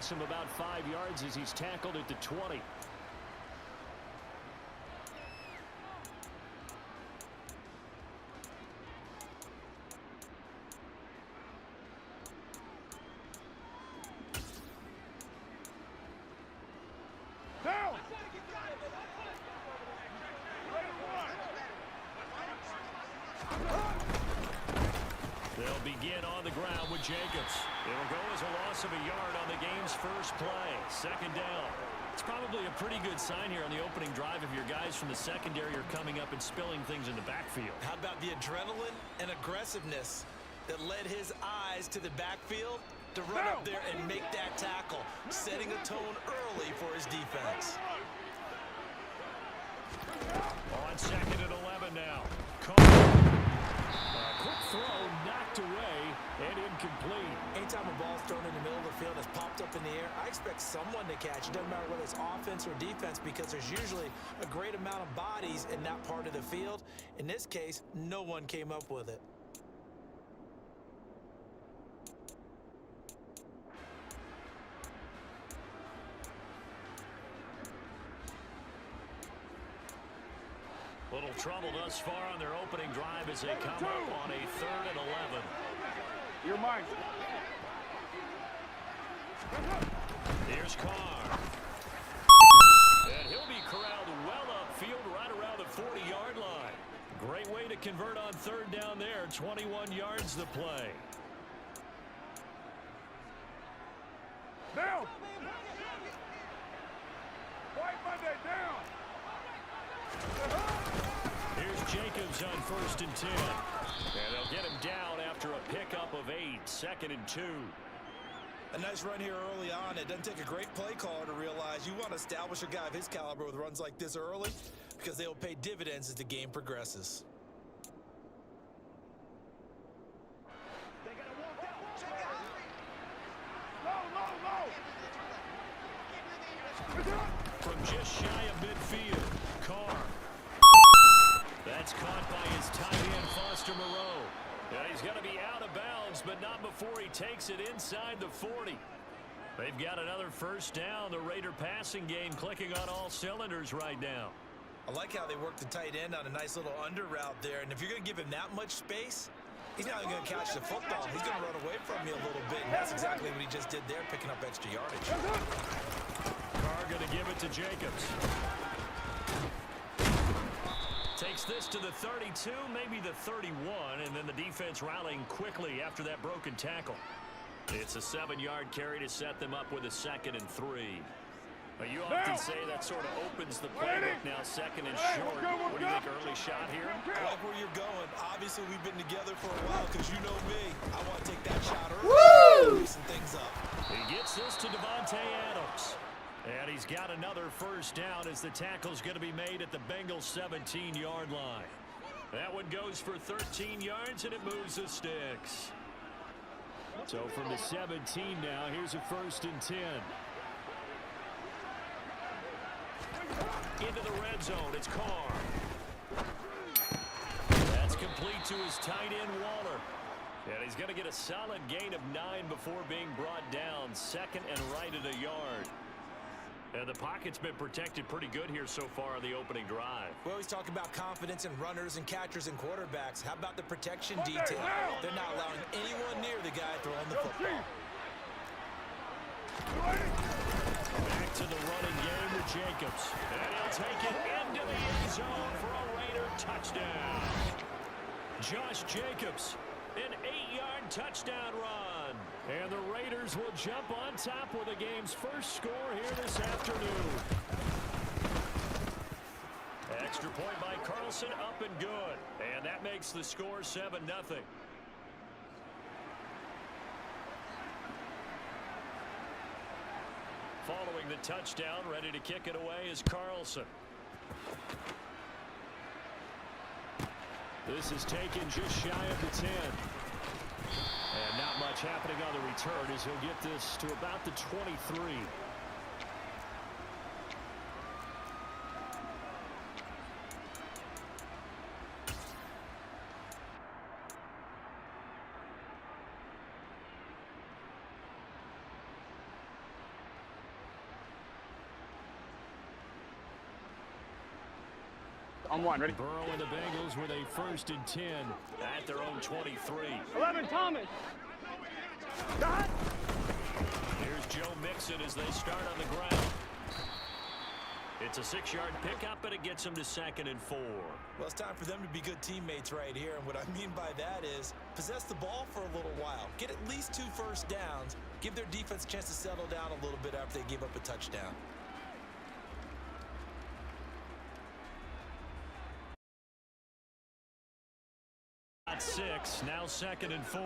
costs him about 5 yards as he's tackled at the 20. They'll begin on the ground with Jacobs. It'll go as a loss of a yard on the game's first play. Second down. It's probably a pretty good sign here on the opening drive if your guys from the secondary are coming up and spilling things in the backfield. How about the adrenaline and aggressiveness that led his eyes to the backfield to run up there and make that tackle, setting a tone early for his defense. On second and 11 now. Quick throw, knocked away, and incomplete. Anytime a ball's thrown in the middle of the field that's popped up in the air, I expect someone to catch it. Doesn't matter whether it's offense or defense, because there's usually a great amount of bodies in that part of the field. In this case, no one came up with it. Little trouble thus far on their opening drive as they come up on a 3rd and 11. You're mine. Here's Carr. And he'll be corralled well upfield right around the 40-yard line. Great way to convert on 3rd down there. 21 yards to play. Down. White Monday, down. Here's Jacobs on 1st and 10. And they'll get him down after a pickup of 8. 2nd and 2. A nice run here early on. It doesn't take a great play caller to realize you want to establish a guy of his caliber with runs like this early, because they will pay dividends as the game progresses. From just shy of midfield, Carr. That's caught by his tight end, Foster Moreau. Yeah, he's going to be out of bounds, but not before he takes it inside the 40. They've got another first down. The Raider passing game clicking on all cylinders right now. I like how they work the tight end on a nice little under route there. And if you're going to give him that much space, he's not even going to catch the football. He's going to run away from you a little bit. And that's exactly what he just did there, picking up extra yardage. Carr going to give it to Jacobs. Takes this to the 32, maybe the 31, and then the defense rallying quickly after that broken tackle. It's a 7-yard carry to set them up with a 2nd and 3. You often say that sort of opens the playbook now, 2nd and short. What do you think, early shot here? I like where you're going. Obviously, we've been together for a while because you know me. I want to take that shot early and loosen things up. He gets this to Devontae Adams. And he's got another first down as the tackle's going to be made at the Bengals 17-yard line. That one goes for 13 yards, and it moves the sticks. So from the 17 now, here's a 1st and 10. Into the red zone, it's Carr. That's complete to his tight end, Waller. And he's going to get a solid gain of 9 before being brought down. 2nd and right at a yard. And the pocket's been protected pretty good here so far on the opening drive. We always talk about confidence in runners and catchers and quarterbacks. How about the protection detail? They're not allowing anyone near the guy throwing the football. Back to the running game with Jacobs. And he'll take it into the end zone for a Raider touchdown. Josh Jacobs, an 8-yard touchdown run. And the Raiders will jump on top with the game's first score here this afternoon. Extra point by Carlson, up and good. And that makes the score 7-0. Following the touchdown, ready to kick it away is Carlson. This is taken just shy of the 10. And not much happening on the return as he'll get this to about the 23. On one, ready? Burrow and the Bengals with a 1st and 10 at their own 23. 11, Thomas. Got it. Here's Joe Mixon as they start on the ground. It's a 6-yard pickup, and it gets them to 2nd and 4. Well, it's time for them to be good teammates right here. And what I mean by that is possess the ball for a little while. Get at least 2 first downs. Give their defense a chance to settle down a little bit after they give up a touchdown. At 6, now 2nd and 4.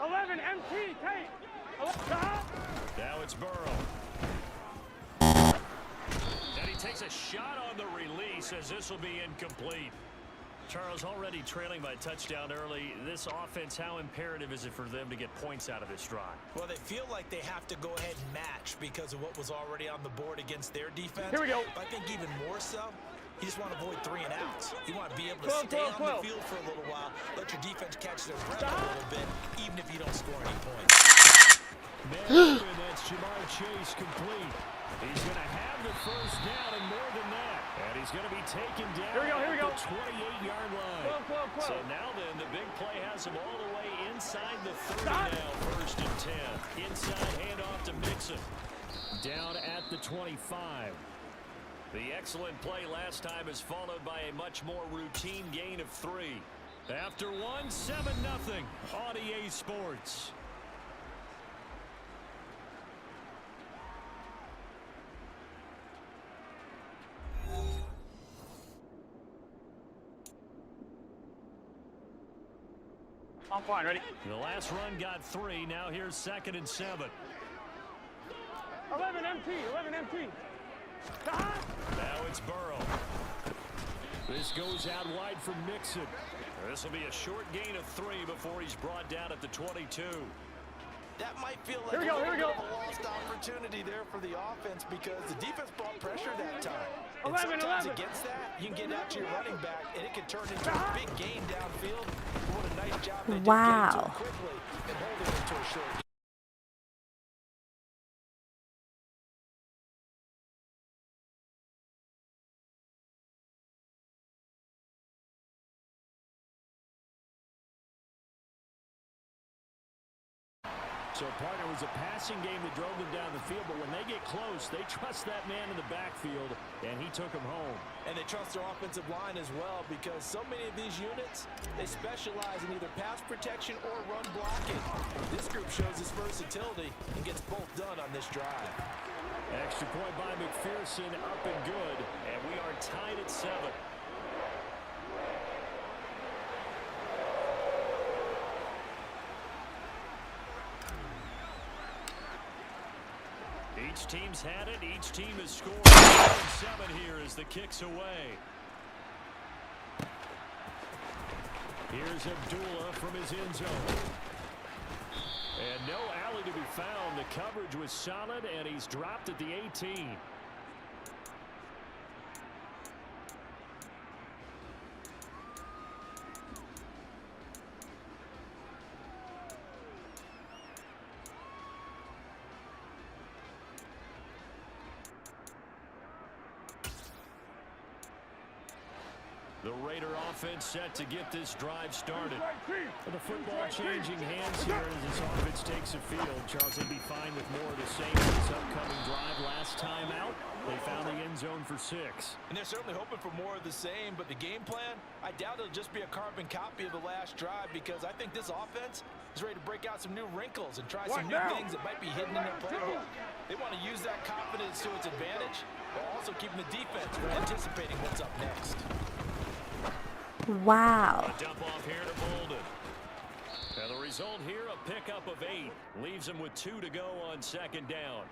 11, MT, take. Now it's Burrow. And he takes a shot on the release as this will be incomplete. Charles, already trailing by touchdown early. This offense, how imperative is it for them to get points out of this drive? Well, they feel like they have to go ahead and match because of what was already on the board against their defense. Here we go. But I think even more so, you just want to avoid 3 and outs. You want to be able to stay on the field for a little while, let your defense catch their breath a little bit, even if you don't score any points. Man, that's Jamar Chase complete. He's going to have the 1st down and more than that. And he's going to be taken down Here we go. at the 28-yard line. 12. So now then, the big play has him all the way inside the 30 now, 1st and 10. Inside handoff to Mixon. Down at the 25. The excellent play last time is followed by a much more routine gain of 3. After 1, 7-0 on EA Sports. I'm fine, ready? The last run got 3. Now here's 2nd and 7. 11, MT. Now it's Burrow. This goes out wide for Mixon. This will be a short gain of 3 before he's brought down at the 22. That might feel like Here we go. a lost opportunity there for the offense because the defense brought pressure that time. And 11. sometimes against that, you can get out to your running back, and it can turn into a big gain downfield. What a nice job they did getting to him quickly and holding it to a short gain. So, partner, was a passing game that drove them down the field, but when they get close, they trust that man in the backfield, and he took them home. And they trust their offensive line as well because so many of these units, they specialize in either pass protection or run blocking. This group shows its versatility and gets both done on this drive. Extra point by McPherson, up and good, and we are tied at 7. Each team's had it. Each team has scored. 7 here as the kick's away. Here's Abdullah from his end zone. And no alley to be found. The coverage was solid, and he's dropped at the 18. The Raider offense set to get this drive started. The football changing hands here as this offense takes the field. Charles, they'd be fine with more of the same in this upcoming drive. Last time out, they found the end zone for 6. And they're certainly hoping for more of the same, but the game plan, I doubt it'll just be a carbon copy of the last drive because I think this offense is ready to break out some new wrinkles and try some new things that might be hidden in their playbook. They want to use that confidence to its advantage, while also keeping the defense from anticipating what's up next. Wow. A dump off here to Bolden. And the result here, a pickup of 8. Leaves them with 2 to go on 2nd down.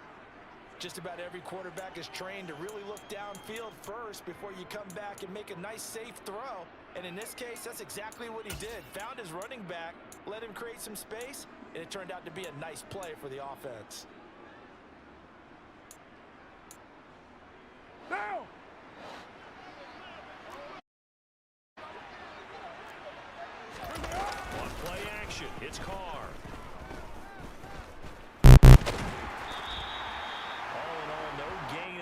Just about every quarterback is trained to really look downfield first before you come back and make a nice, safe throw. And in this case, that's exactly what he did. Found his running back, let him create some space, and it turned out to be a nice play for the offense. Now! On play action, it's Carr. All in all, no gain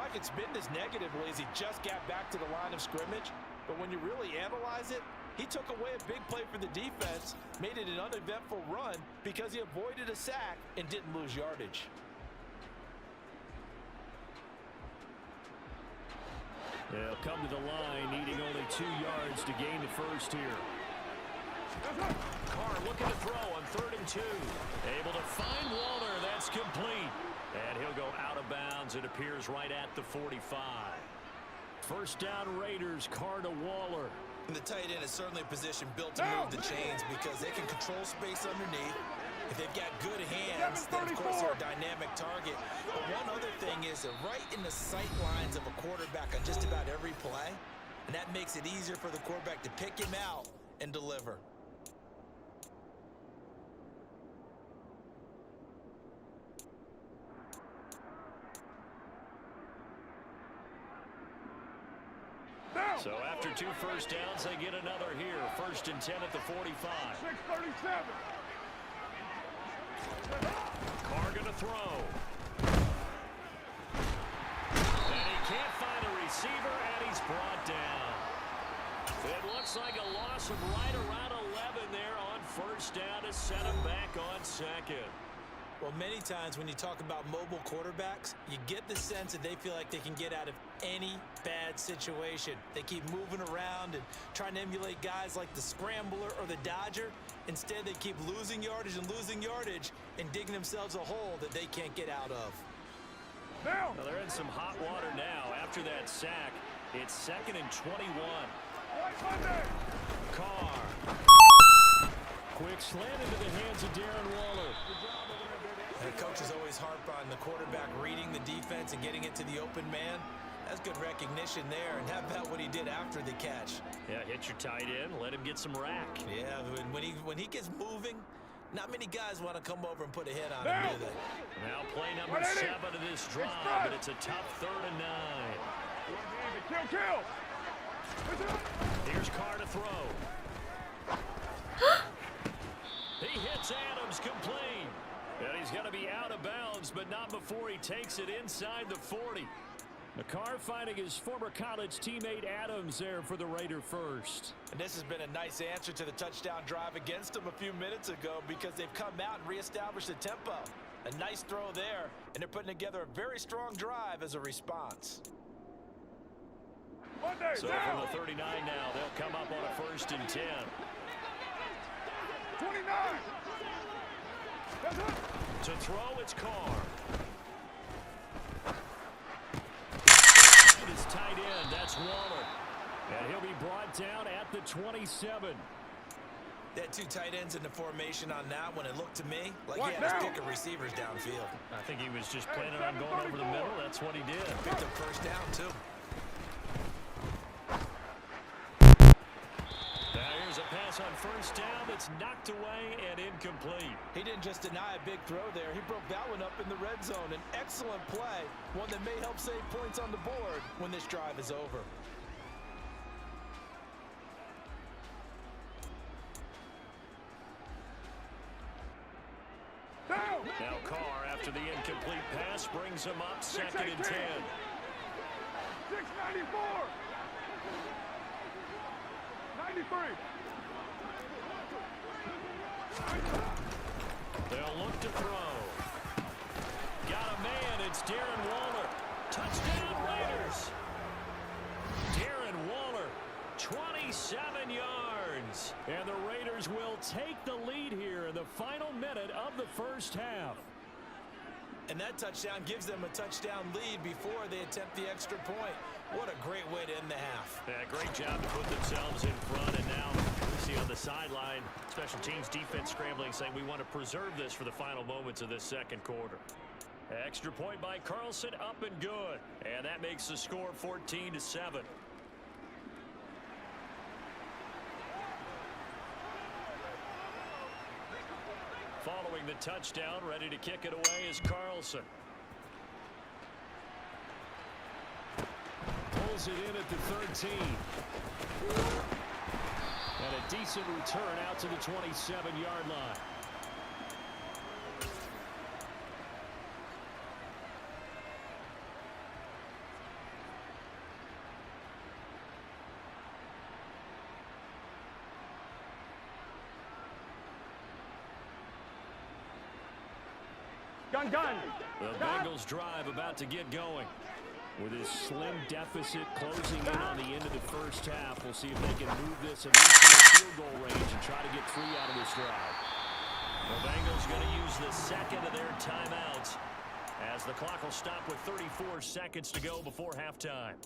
probably could spin this negatively as he just got back to the line of scrimmage. But when you really analyze it, he took away a big play for the defense, made it an uneventful run because he avoided a sack and didn't lose yardage. They'll come to the line, needing only 2 yards to gain the first here. Carr looking to throw on 3rd and 2. Able to find Waller. That's complete. And he'll go out of bounds. It appears right at the 45. First down Raiders, Carr to Waller. And the tight end is certainly a position built to move the chains because they can control space underneath. If they've got good hands, then of course they're a dynamic target. But one other thing is they're right in the sight lines of a quarterback on just about every play. And that makes it easier for the quarterback to pick him out and deliver. So after 2 first downs, they get another here. 1st and 10 at the 45. 6:37. Carr gonna throw. And he can't find a receiver, and he's brought down. It looks like a loss of right around 11 there on 1st down to set him back on 2nd. Well, many times when you talk about mobile quarterbacks, you get the sense that they feel like they can get out of any bad situation. They keep moving around and trying to emulate guys like the Scrambler or the Dodger. Instead, they keep losing yardage and digging themselves a hole that they can't get out of. Well, they're in some hot water now. After that sack, it's 2nd and 21. Carr. Quick slant into the hands of Darren Waller. The coaches always harp on the quarterback reading the defense and getting it to the open man. That's good recognition there. And how about what he did after the catch? Yeah, hit your tight end, let him get some rack. Yeah, when he gets moving, not many guys want to come over and put a hit on him, do they? Now play number 7 of this drive, but it's a tough 3rd and 9. Kill. Here's Carr to throw. He hits Adams complete. And he's going to be out of bounds, but not before he takes it inside the 40. Carr finding his former college teammate Adams there for the Raider first. And this has been a nice answer to the touchdown drive against them a few minutes ago because they've come out and reestablished the tempo. A nice throw there, and they're putting together a very strong drive as a response. So from the 39 now, they'll come up on a 1st and 10. 29. To throw, it's Carr. His tight end, that's Waller. And he'll be brought down at the 27. They had 2 tight ends in the formation on that one. It looked to me like he had his pick of receivers downfield. I think he was just planning on going over the middle. That's what he did. Picked up 1st down, too. Here's a pass on 1st down that's knocked away and incomplete. He didn't just deny a big throw there. He broke that one up in the red zone. An excellent play, one that may help save points on the board when this drive is over. Now Carr, after the incomplete pass, brings him up 2nd and 10. 694. 93. They'll look to throw. Got a man. It's Darren Waller. Touchdown Raiders. Darren Waller, 27 yards. And the Raiders will take the lead here in the final minute of the 1st half. And that touchdown gives them a touchdown lead before they attempt the extra point. What a great way to end the half. Yeah, great job to put themselves in front. And now we see on the sideline, special teams defense scrambling, saying we want to preserve this for the final moments of this 2nd quarter. Extra point by Carlson, up and good. And that makes the score 14-7. Following the touchdown, ready to kick it away is Carlson. Pulls it in at the 13. And a decent return out to the 27-yard line. Gun. The Bengals drive about to get going. With his slim deficit closing in on the end of the first half, we'll see if they can move this at least to the field goal range and try to get 3 out of this drive. The Bengals going to use the second of their timeouts as the clock will stop with 34 seconds to go before halftime.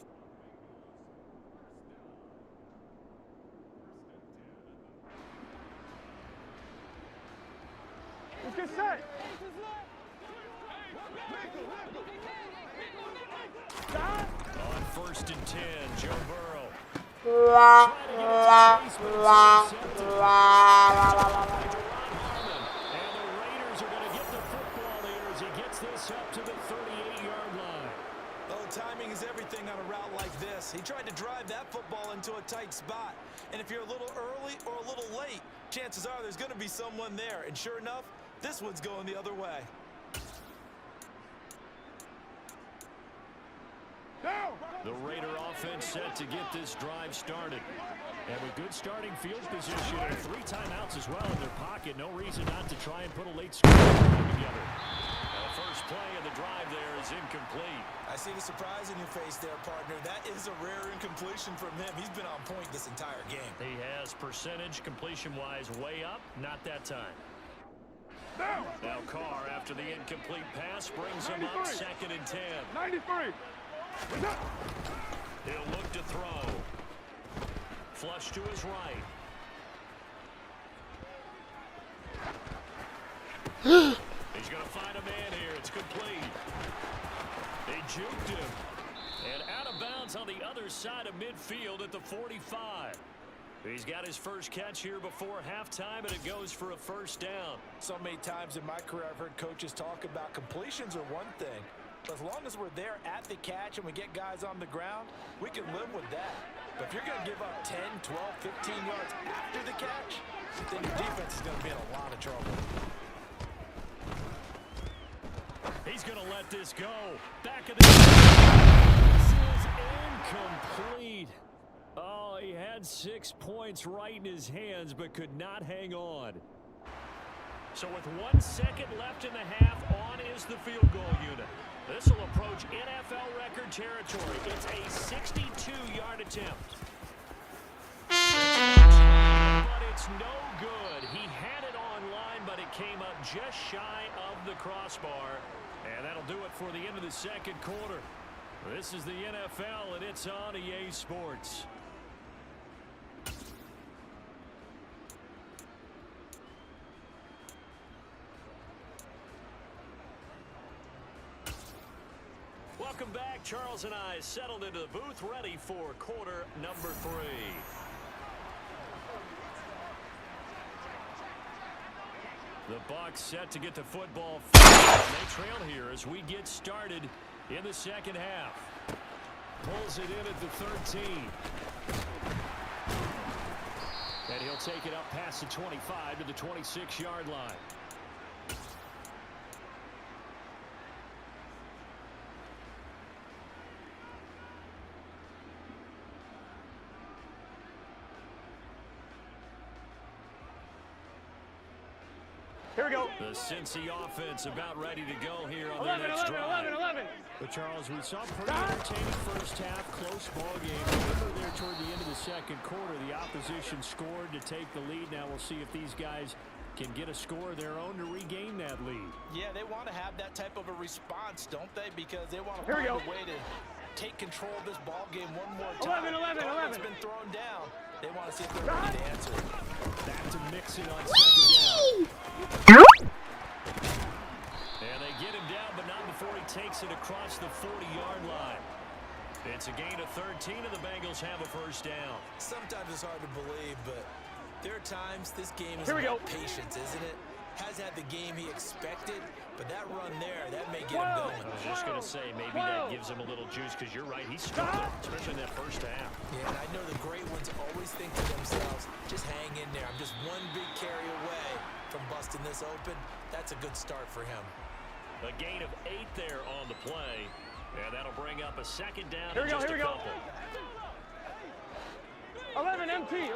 Let's get set. On 1st and 10, Joe Burrow. Trying to get it to Chase, but it's intercepted. And the Raiders are going to get the football here as he gets this up to the 38-yard line. Oh, timing is everything on a route like this. He tried to drive that football into a tight spot. And if you're a little early or a little late, chances are there's going to be someone there. And sure enough, this one's going the other way. The Raider offense set to get this drive started. And with good starting field position and 3 timeouts as well in their pocket, no reason not to try and put a late score together. The first play of the drive there is incomplete. I see the surprise in your face there, partner. That is a rare incompletion from him. He's been on point this entire game. He has percentage completion-wise way up, not that time. Now Carr, after the incomplete pass, brings him up 2nd and 10. 93. He'll look to throw. Flush to his right. He's going to find a man here. It's complete. They juked him. And out of bounds on the other side of midfield at the 45. He's got his first catch here before halftime, and it goes for a first down. So many times in my career I've heard coaches talk about completions are one thing. But as long as we're there at the catch and we get guys on the ground, we can live with that. But if you're going to give up 10, 12, 15 yards after the catch, then your defense is going to be in a lot of trouble. He's going to let this go. Back of the... This is incomplete. Oh, he had 6 points right in his hands, but could not hang on. So with 1 second left in the half, on is the field goal unit. This will approach NFL record territory. It's a 62-yard attempt. But it's no good. He had it on line, but it came up just shy of the crossbar. And that'll do it for the end of the second quarter. This is the NFL, and it's on EA Sports. Welcome back. Charles and I settled into the booth, ready for quarter number 3. The Bucs set to get the football. They trail here as we get started in the second half. Pulls it in at the 13. And he'll take it up past the 25 to the 26-yard line. Here we go. The Cincy offense about ready to go here on their next drive. 11. But Charles, we saw pretty entertaining first half, close ball game. Remember there toward the end of the second quarter, the opposition scored to take the lead. Now we'll see if these guys can get a score of their own to regain that lead. Yeah, they want to have that type of a response, don't they? Because they want to find a way to take control of this ball game one more time. 11. It's been thrown down. They want to see if they're ready to answer it. Back to mix it on second down. And they get him down, but not before he takes it across the 40-yard line. It's a gain of 13, and the Bengals have a first down. Sometimes it's hard to believe, but there are times this game is about patience, isn't it? Has had the game he expected, but that run there, that may get him going. I was just going to say, maybe that gives him a little juice, because you're right, he struggled, especially in that first half. Yeah, and I know the great ones always think to themselves, just hang in there. I'm just one big carry away from busting this open. That's a good start for him. A gain of 8 there on the play, and that'll bring up a second down. Here we go. 11 MT.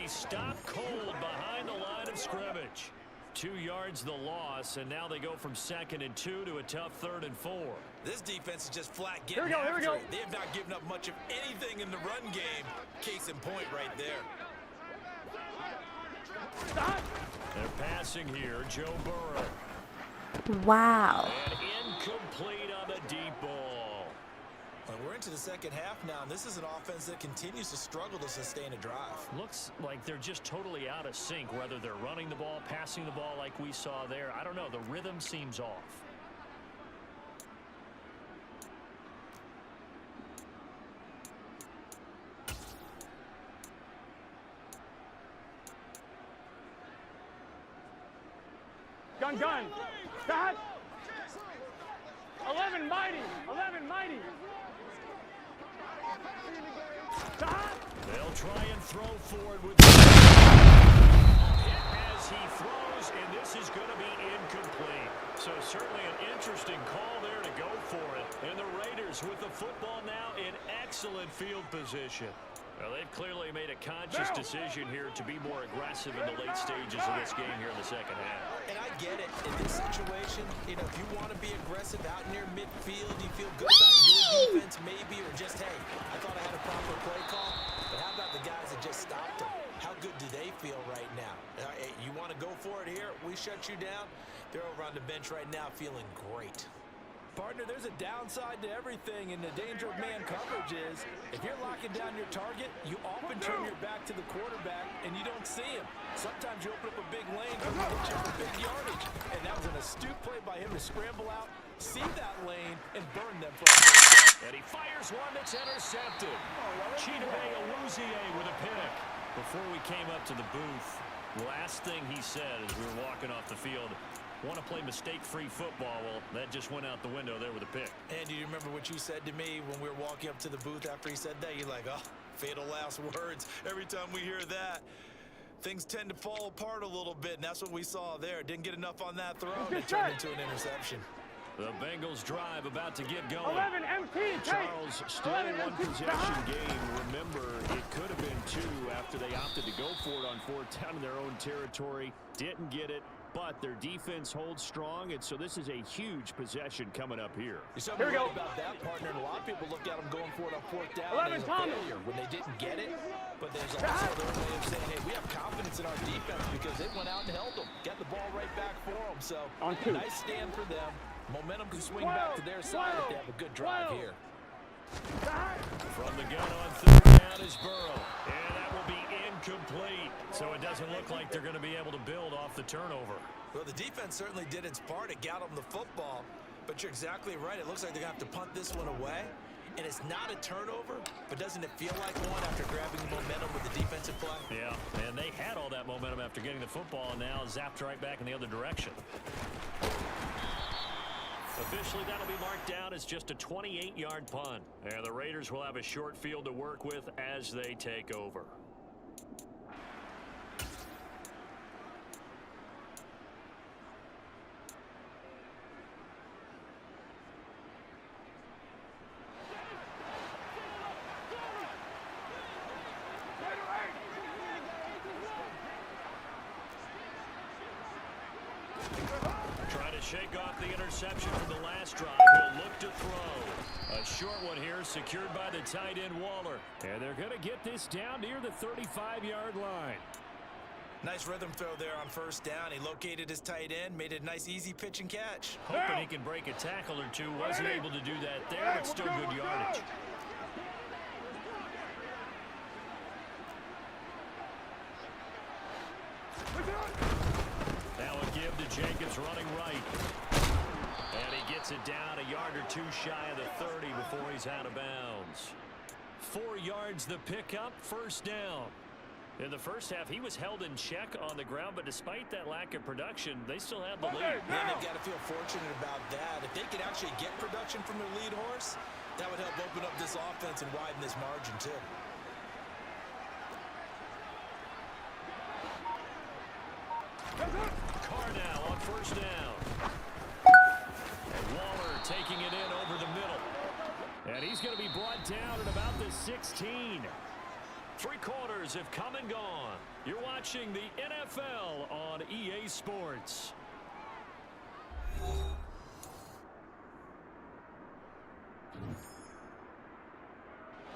He stopped cold behind the line of scrimmage. 2 yards the loss, and now they go from 2nd and 2 to a tough 3rd and 4. This defense is just flat getting Here we go. it. They have not given up much of anything in the run game. Case in point right there. Stop. They're passing here. Joe Burrow. Wow. And incomplete on the deep ball. Well, we're into the second half now, and this is an offense that continues to struggle to sustain a drive. Looks like they're just totally out of sync, whether they're running the ball, passing the ball like we saw there. I don't know. The rhythm seems off. Gun. Stop. 11 mighty. Stop. They'll try and throw forward with hit as he throws, and this is going to be incomplete. So certainly an interesting call there to go for it. And the Raiders with the football now in excellent field position. Well, they've clearly made a conscious decision here to be more aggressive in the late stages of this game here in the second half. And I get it. In this situation, if you want to be aggressive out near midfield, you feel good about your defense maybe, or just, hey, I thought I had a proper play call. But how about the guys that just stopped them? How good do they feel right now? Hey, you want to go for it here? We shut you down. They're over on the bench right now feeling great. Partner, there's a downside to everything, and the danger of man coverage is if you're locking down your target, you often turn your back to the quarterback and you don't see him. Sometimes you open up a big lane because he hits you for big yardage, and that was an astute play by him to scramble out, see that lane, and burn them for a first down. And he fires one that's intercepted. Chidobe Awuzie with a pick. Before we came up to the booth, last thing he said as we were walking off the field, want to play mistake-free football. Well, that just went out the window there with a pick. And do you remember what you said to me when we were walking up to the booth after he said that? You're like, oh, fatal last words. Every time we hear that, things tend to fall apart a little bit, and that's what we saw there. Didn't get enough on that throw, and it turned into an interception. The Bengals drive about to get going. 11 MT. Charles, still a one-possession game. Remember, it could have been 2 after they opted to go for it on 4th down in their own territory. Didn't get it, but their defense holds strong, and so this is a huge possession coming up here. Here we go. About that, partner, and a lot of people look at them going for it on 4th down as a failure when they didn't get it. But there's also their way of saying, hey, we have confidence in our defense because they went out and held them. Got the ball right back for them. So, nice stand for them. Momentum can swing back to their side if they have a good drive here. From the gun on 3rd down is Burrow. And that will be incomplete. So it doesn't look like they're going to be able to build off the turnover. Well, the defense certainly did its part. It got them the football. But you're exactly right. It looks like they're going to have to punt this one away. And it's not a turnover, but doesn't it feel like one after grabbing momentum with the defensive play? Yeah, and they had all that momentum after getting the football, and now zapped right back in the other direction. Officially, that'll be marked down as just a 28-yard punt. And the Raiders will have a short field to work with as they take over. Shake off the interception from the last drive. He'll look to throw. A short one here secured by the tight end Waller. And they're going to get this down near the 35-yard line. Nice rhythm throw there on 1st down. He located his tight end, made it a nice easy pitch and catch. Hoping he can break a tackle or two. Wasn't able to do that there, but still good yardage. Now a give to Jacobs running right. And he gets it down a yard or 2 shy of the 30 before he's out of bounds. 4 yards the pickup, 1st down. In the first half, he was held in check on the ground, but despite that lack of production, they still have the lead. Yeah, they've got to feel fortunate about that. If they could actually get production from their lead horse, that would help open up this offense and widen this margin, too. Carr now on 1st down. And Waller taking it in over the middle. And he's going to be brought down at about the 16. Three quarters have come and gone. You're watching the NFL on EA Sports.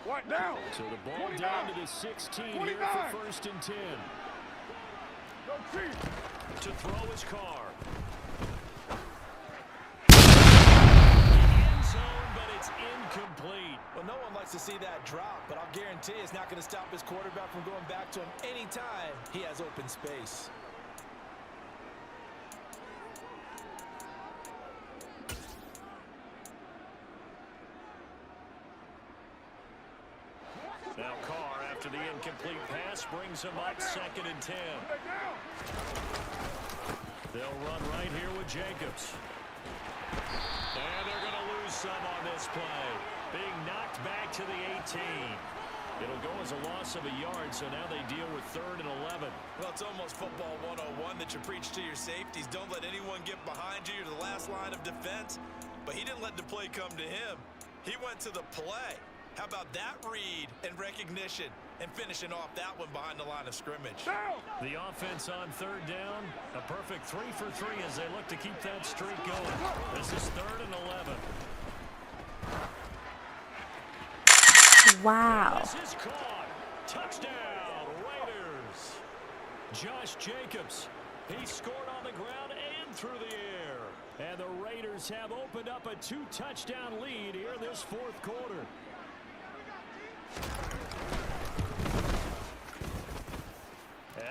What down? So the ball down to the 16 here for 1st and 10. Go Chiefs. To throw his car. End zone, but it's incomplete. Well, no one likes to see that drop, but I'll guarantee it's not going to stop his quarterback from going back to him anytime he has open space. Now Carr, after the incomplete pass, brings him up 2nd and 10. They'll run right here with Jacobs. And they're going to lose some on this play. Being knocked back to the 18. It'll go as a loss of a yard, so now they deal with 3rd and 11. Well, it's almost football 101 that you preach to your safeties. Don't let anyone get behind you. You're the last line of defense. But he didn't let the play come to him. He went to the play. How about that read and recognition and finishing off that one behind the line of scrimmage? The offense on 3rd down. A perfect 3 for 3 as they look to keep that streak going. This is 3rd and 11. Wow. This is caught. Touchdown, Raiders. Josh Jacobs. He scored on the ground and through the air. And the Raiders have opened up a 2-touchdown lead here in this 4th quarter.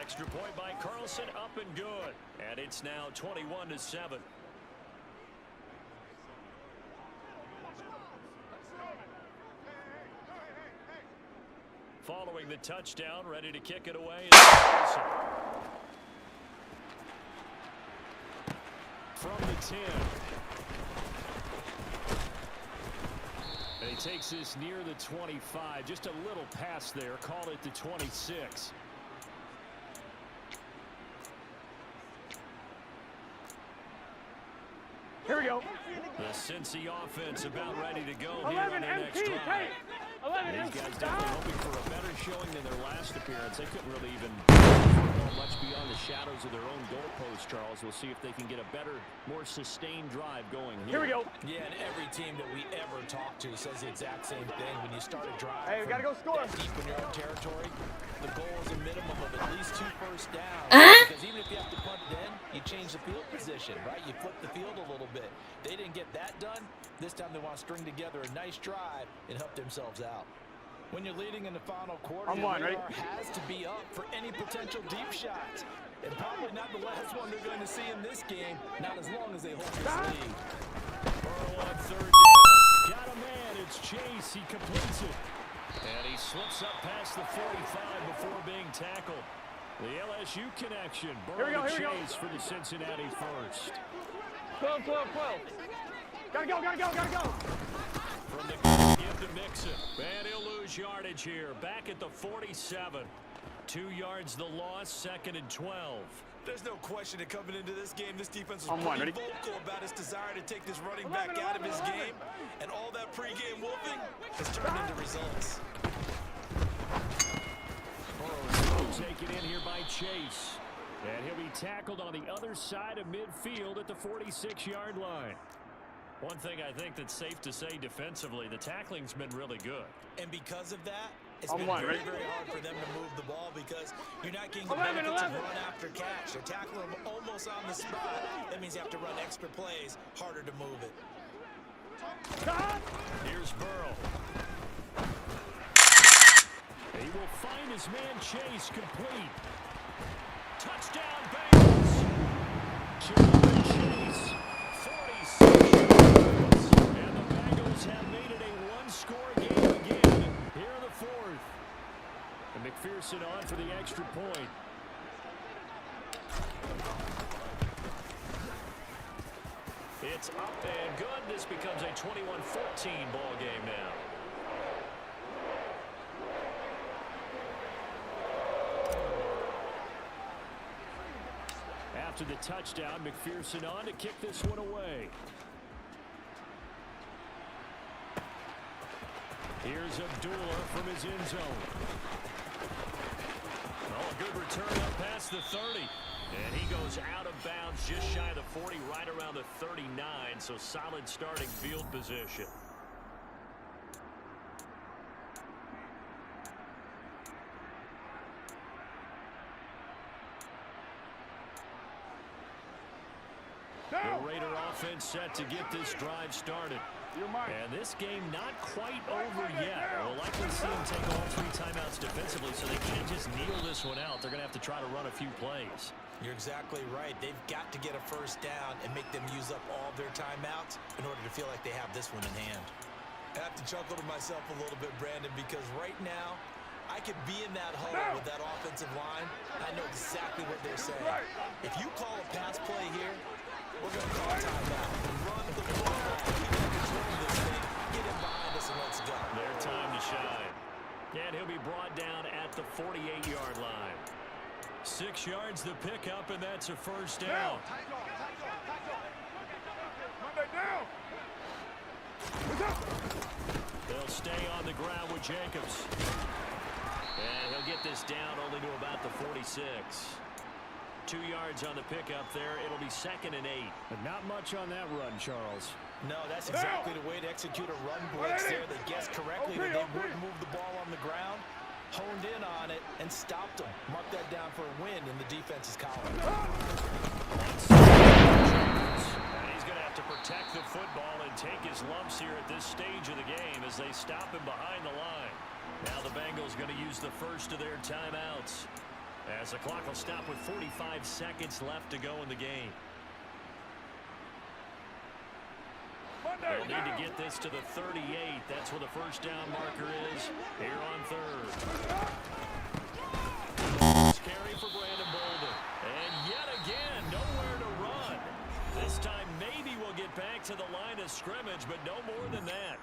Extra point by Carlson, up and good. And it's now 21-7. Following the touchdown, ready to kick it away is Carlson. From the 10. And he takes this near the 25. Just a little pass there. Call it the 26. Here we go. The Cincy offense about ready to go here 11 on their next MT. drive. 11 These MT. guys definitely hoping for a better showing than their last appearance. They couldn't really even go much beyond the shadows of their own goalpost, Charles. We'll see if they can get a better, more sustained drive going here. Here we go. Yeah, and every team that we ever talk to says the exact same thing. When you start a drive Hey, we gotta go score. that deep in your own territory, the goal is a minimum of at least 2 first downs. Because even if you have to punt it in, you change the field position, right? You flip the field a little bit. They didn't get that done. This time they want to string together a nice drive and help themselves out. When you're leading in the final quarter, your radar has to be up for any potential deep shots. And probably not the last one they're going to see in this game, not as long as they hold this lead. Burrow on 3rd down. Got a man. It's Chase. He completes it. And he slips up past the 45 before being tackled. The LSU connection. Burrow to Chase for the Cincinnati first. 12, 12, 12. Gotta go, gotta go, gotta go. From the give to Mixon. And he'll lose yardage here. Back at the 47. 2 yards the loss, 2nd and 12. There's no question that coming into this game, this defense was ready. vocal about its desire to take this running back out of his game. And all that pregame wolfing has turned into results. Burrow taken in here by Chase. And he'll be tackled on the other side of midfield at the 46-yard line. One thing I think that's safe to say defensively, the tackling's been really good. And because of that, it's been very, very hard for them to move the ball because you're not getting the 11, benefits of 11. run after catch. They're tackling them almost on the spot. That means you have to run extra plays, harder to move it. Here's Burrow. He will find his man Chase complete. Touchdown, Bengals. Chase, 46 yards. And the Bengals have made it a one-score game again here in the 4th. And McPherson on for the extra point. It's up and good. This becomes a 21-14 ball game now. After the touchdown, McPherson on to kick this one away. Here's Abdullah from his end zone. return up past the 30. And he goes out of bounds just shy of the 40, right around the 39. So solid starting field position. The Raider offense set to get this drive started. And this game not quite over yet. We'll likely see them take all 3 timeouts defensively, so they can't just kneel this one out. They're going to have to try to run a few plays. You're exactly right. They've got to get a first down and make them use up all their timeouts in order to feel like they have this one in hand. I have to chuckle to myself a little bit, Brandon, because right now, I could be in that huddle with that offensive line. I know exactly what they're saying. If you call a pass play here, we're going to call a timeout. Run the football. We got control of this thing. Get him behind us and let's go. Their time to shine. And he'll be brought down at the 48-yard line. 6 yards the pickup, and that's a first down. They'll stay on the ground with Jacobs. And he'll get this down only to about the 46. 2 yards on the pickup there. It'll be 2nd and 8. But not much on that run, Charles. No, that's exactly the way to execute a run blitz there. They guessed correctly that they wouldn't move the ball on the ground, honed in on it, and stopped them. Mark that down for a win in the defense's column. And he's going to have to protect the football and take his lumps here at this stage of the game as they stop him behind the line. Now the Bengals going to use the first of their timeouts, as the clock will stop with 45 seconds left to go in the game. They'll need to get this to the 38. That's where the first down marker is here on 3rd. Carry for Brandon Bolden. And yet again, nowhere to run. This time maybe we'll get back to the line of scrimmage, but no more than that.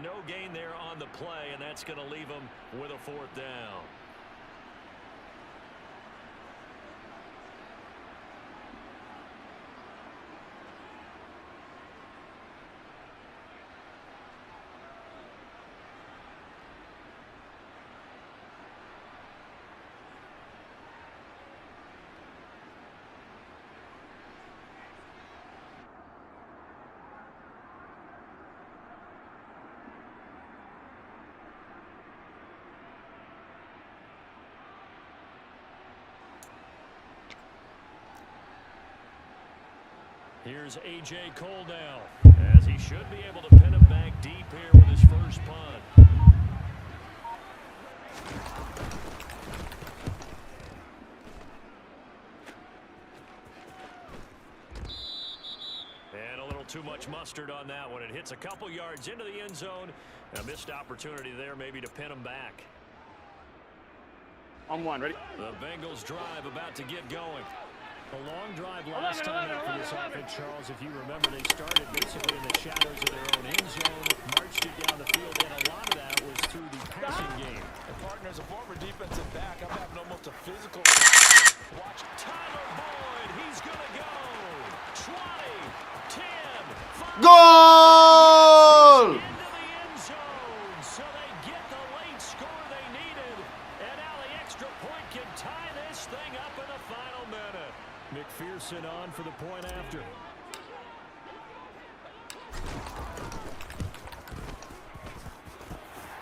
No gain there on the play, and that's going to leave them with a 4th down. Here's A.J. Cole now, as he should be able to pin him back deep here with his first punt. And a little too much mustard on that one. It hits a couple yards into the end zone. A missed opportunity there maybe to pin him back. On 1, ready? The Bengals drive about to get going. A long drive last time out for this offense, Charles. If you remember, they started basically in the shadows of their own end zone, marched it down the field, and a lot of that was through the passing game. And partners, a former defensive back, I'm having almost a physical. Watch Tyler Boyd. He's going to go. 20, 10, 5. Goal! Into the end zone. So they get the late score they needed. And now the extra point can tie this thing up in the final minute. McPherson on for the point after.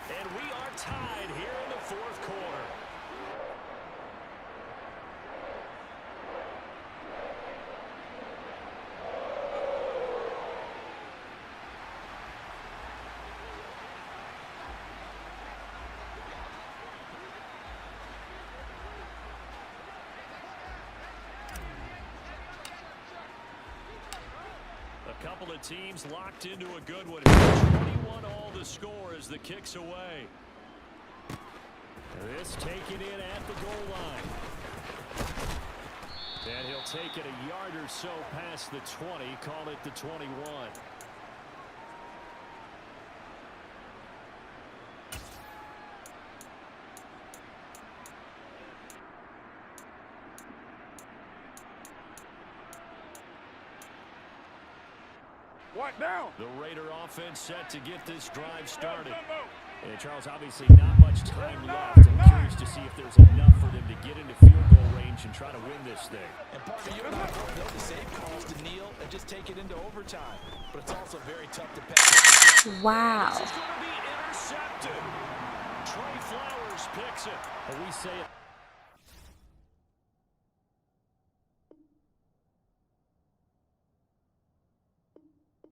And we are tied here in the 4th quarter. A couple of teams locked into a good one. 21 all the score as the kick's away. This taken in at the goal line. And he'll take it a yard or so past the 20, call it the 21. What down? The Raider offense set to get this drive started. And Charles, obviously not much time left. I'm curious to see if there's enough for them to get into field goal range and try to win this thing. And part of you and I both know the safe calls to kneel and just take it into overtime. But it's also very tough to pass. Wow. This is going to be intercepted. Trey Flowers picks it. But we say it.